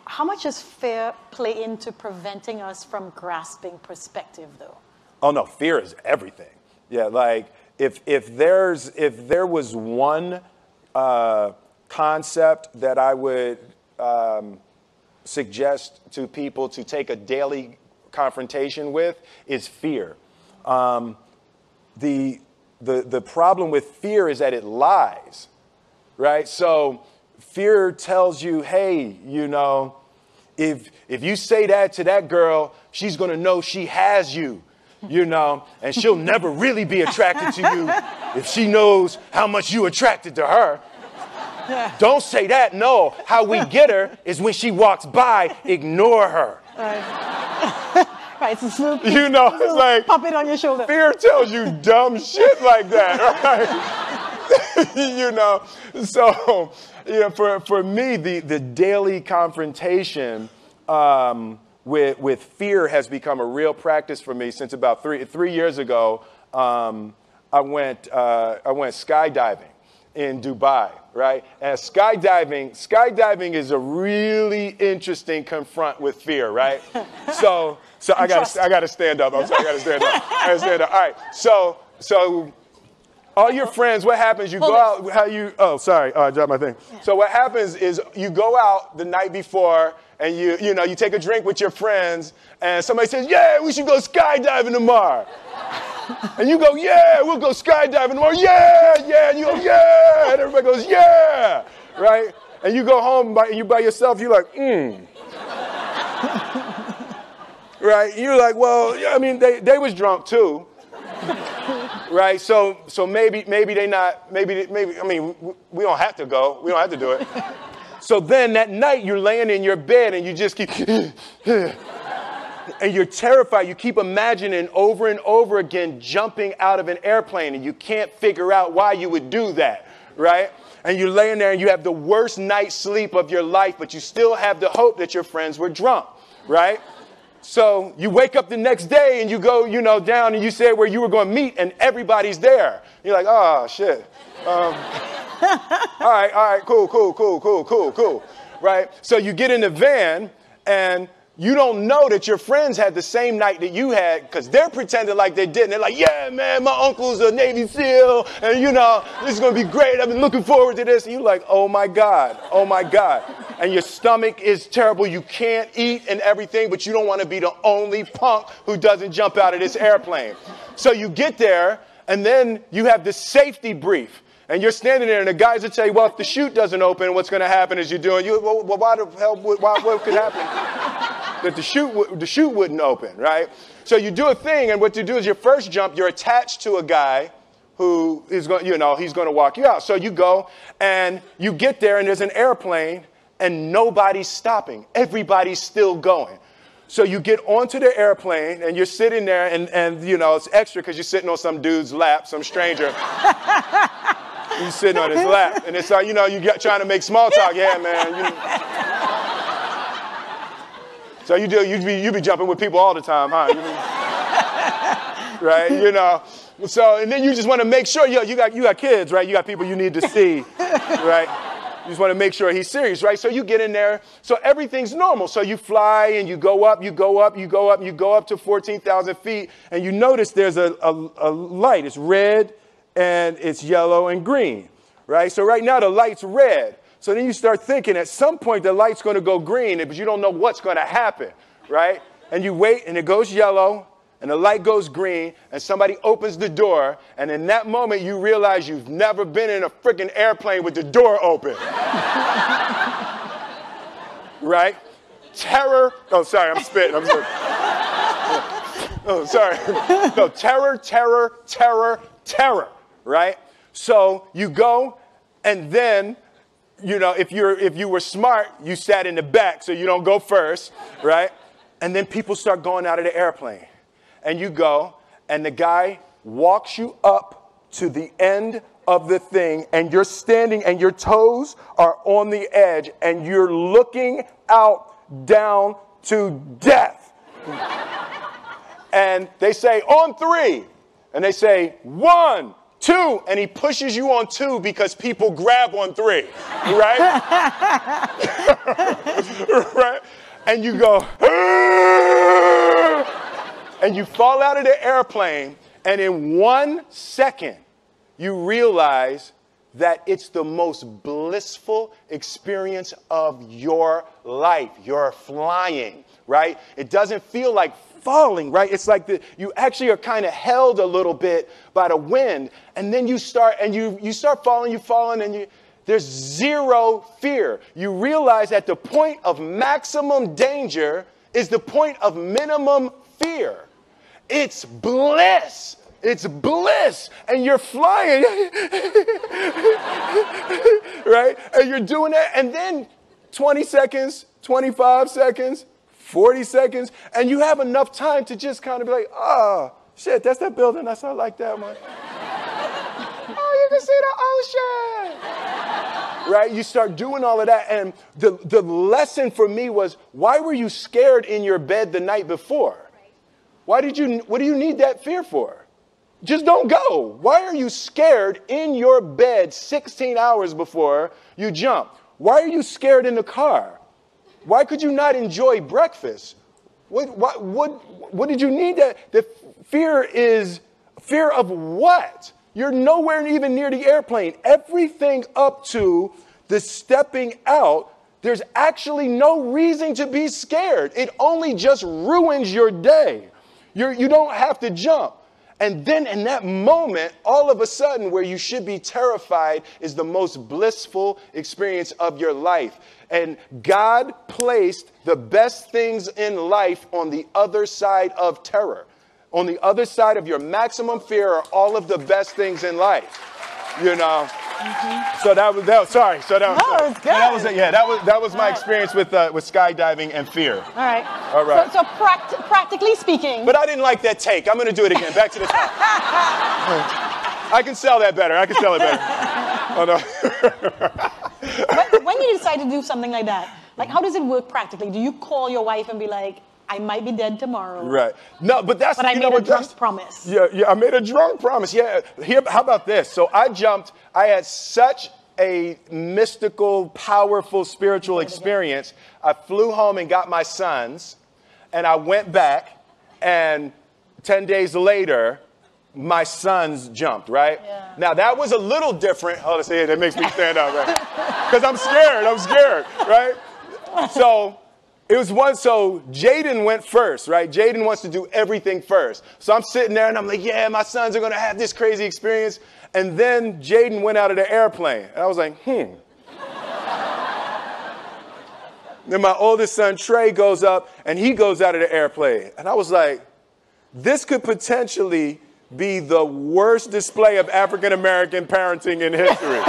How much does fear play into preventing us from grasping perspective, though? Oh no, fear is everything. Yeah, like if there was one concept that I would suggest to people to take a daily confrontation with, is fear. The problem with fear is that it lies, right? So fear tells you, hey, you know, if you say that to that girl, she's gonna know she has you, you know, and she'll never really be attracted to you if she knows how much you attracted to her. Don't say that, no. How we get her is when she walks by, ignore her. Right, it's a little, you know, it's like, pop it on your shoulder. Fear tells you dumb shit like that, right? You know, so, you know, for me, the daily confrontation with fear has become a real practice for me since about three years ago. I went skydiving in Dubai, right? And skydiving is a really interesting confront with fear, right? So I gotta stand up. I'm sorry, I gotta stand up. All right. So all your friends, what happens? You go out. Oh, sorry. I dropped my thing. Yeah. So what happens is you go out the night before and you take a drink with your friends and somebody says, yeah, we should go skydiving tomorrow. And you go, yeah, we'll go skydiving tomorrow. Yeah, yeah. And you go, yeah. And everybody goes, yeah. Right? And you go home and by yourself, you're like, Right? You're like, well, yeah, I mean, they was drunk too. Right? So maybe they not, maybe, I mean, we don't have to go. We don't have to do it. So then that night you're laying in your bed and you just keep, and you're terrified. You keep imagining over and over again jumping out of an airplane and you can't figure out why you would do that, right? And you're laying there and you have the worst night's sleep of your life, but you still have the hope that your friends were drunk, right? So you wake up the next day and you go, down and you say where you were going to meet and everybody's there. You're like, oh, shit. All right, cool. Right? So you get in the van and you don't know that your friends had the same night that you had because they're pretending like they didn't. They're like, yeah, man, my uncle's a Navy SEAL and, this is going to be great. I've been looking forward to this. And you're like, oh, my God. And your stomach is terrible. You can't eat and everything, but you don't want to be the only punk who doesn't jump out of this airplane. So you get there and then you have this safety brief. And you're standing there, and the guys will tell you, well, if the chute doesn't open, what's going to happen is well, why the hell, what could happen? That the chute wouldn't open, right? So you do a thing, and what you do is your first jump, you're attached to a guy who is going, he's going to walk you out. So you go, and you get there, and there's an airplane, and nobody's stopping. Everybody's still going. So you get onto the airplane, and you're sitting there, and it's extra because you're sitting on some dude's lap, some stranger. You're sitting on his lap, and it's like, you're trying to make small talk. Yeah, man. So you be jumping with people all the time, huh? Right? So, and then you just want to make sure, you got kids, right? You got people you need to see, right? You just want to make sure he's serious, right? So you get in there. So everything's normal. So you fly and you go up to 14,000 feet, and you notice there's a light. It's red. And it's yellow and green, right? So right now the light's red. So then you start thinking at some point the light's going to go green, but you don't know what's going to happen, right? And you wait and it goes yellow and the light goes green and somebody opens the door. And in that moment you realize you've never been in a freaking airplane with the door open. Right? Terror. Oh, sorry, I'm spitting. Oh, sorry. No, terror. Right? So you go, and then, if you were smart, you sat in the back so you don't go first, right? And then people start going out of the airplane. And you go, and the guy walks you up to the end of the thing, and you're standing, and your toes are on the edge, and you're looking out down to death. And they say, on 3. And they say, 1, 2, and he pushes you on 2 because people grab on 3, right? Right? And you go, and you fall out of the airplane, and in 1 second, you realize that it's the most blissful experience of your life. You're flying, right? It doesn't feel like falling, right? It's like you actually are kind of held a little bit by the wind, and then you start falling, and there's zero fear. You realize that the point of maximum danger is the point of minimum fear. It's bliss. It's bliss, and you're flying, right? And you're doing that, and then 20 seconds, 25 seconds, 40 seconds, and you have enough time to just kind of be like, oh, shit, that's that building. I like that one. Oh, you can see the ocean. Right? You start doing all of that, and the lesson for me was, why were you scared in your bed the night before? What do you need that fear for? Just don't go. Why are you scared in your bed 16 hours before you jump? Why are you scared in the car? Why could you not enjoy breakfast? What did you need that? The fear is fear of what? You're nowhere even near the airplane. Everything up to the stepping out, there's actually no reason to be scared. It only just ruins your day. You don't have to jump. And then in that moment, all of a sudden, where you should be terrified is the most blissful experience of your life. And God placed the best things in life on the other side of terror. On the other side of your maximum fear are all of the best things in life. You know? Mm-hmm. So that was my experience with skydiving and fear. All right. All right. So practically speaking. But I didn't like that take. I'm going to do it again. Back to the top. I can sell that better. Oh, no. When you decide to do something like that, like how does it work practically? Do you call your wife and be like, I might be dead tomorrow. Right. No, but that's... But I made a drunk promise. Yeah, I made a drunk promise. Yeah. How about this? So I jumped. I had such a mystical, powerful, spiritual experience. I flew home and got my sons, and I went back, and 10 days later, my sons jumped, right? Yeah. Now, that was a little different. Hold on, see, that makes me stand up, right? Because I'm scared, right? So Jaden went first, right? Jaden wants to do everything first. So I'm sitting there and I'm like, yeah, my sons are going to have this crazy experience. And then Jaden went out of the airplane. And I was like, Then my oldest son, Trey, goes up and he goes out of the airplane. And I was like, this could potentially be the worst display of African-American parenting in history.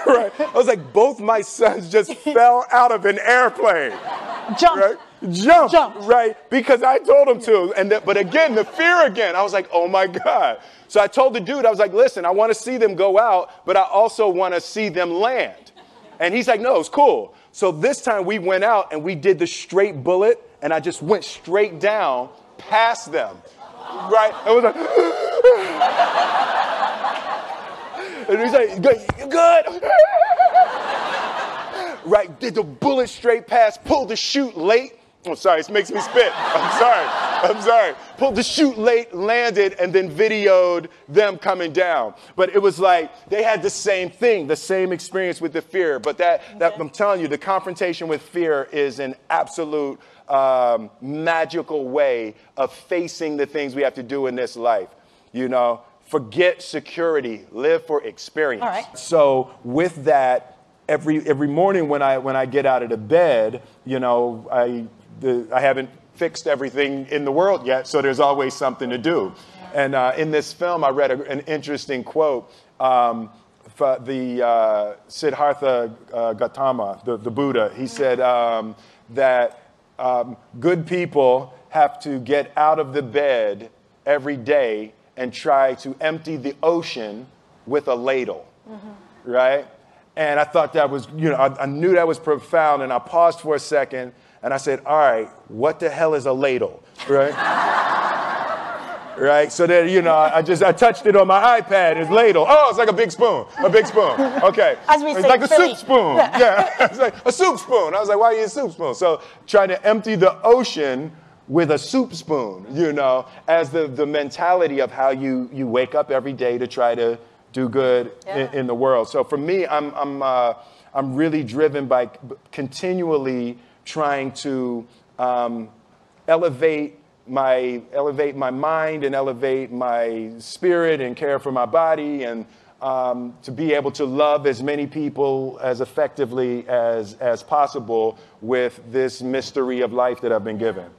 Right. I was like, both my sons just fell out of an airplane. Jump. Right? Jump. Right. Because I told them to. But again, the fear again. I was like, oh my God. So I told the dude, I was like, listen, I want to see them go out, but I also want to see them land. And he's like, no, it's cool. So this time we went out and we did the straight bullet, and I just went straight down past them. Right. It was like, and he's like, you good? Right, did the bullet straight past, pulled the chute late. Oh, sorry, this makes me spit. I'm sorry. Pulled the chute late, landed, and then videoed them coming down. But it was like, they had the same thing, the same experience with the fear. But that I'm telling you, the confrontation with fear is an absolute magical way of facing the things we have to do in this life, you know? Forget security, live for experience. All right. So with that, every morning when I get out of the bed, you know, I haven't fixed everything in the world yet, so there's always something to do. And in this film, I read an interesting quote for the Siddhartha Gautama, the Buddha. He said that good people have to get out of the bed every day and try to empty the ocean with a ladle, right? And I thought that was, you know, I knew that was profound, and I paused for a second, and I said, all right, what the hell is a ladle, right? right? So that, you know, I touched it on my iPad, it's ladle. Oh, it's like a big spoon, Okay. As we it's say, like a Philly. soup spoon. Yeah, it's like a soup spoon. I was like, why you use a soup spoon? So trying to empty the ocean with a soup spoon, you know, as the mentality of how you wake up every day to try to do good in the world. So for me, I'm really driven by continually trying to elevate my mind and elevate my spirit and care for my body, and to be able to love as many people as effectively as possible with this mystery of life that I've been given.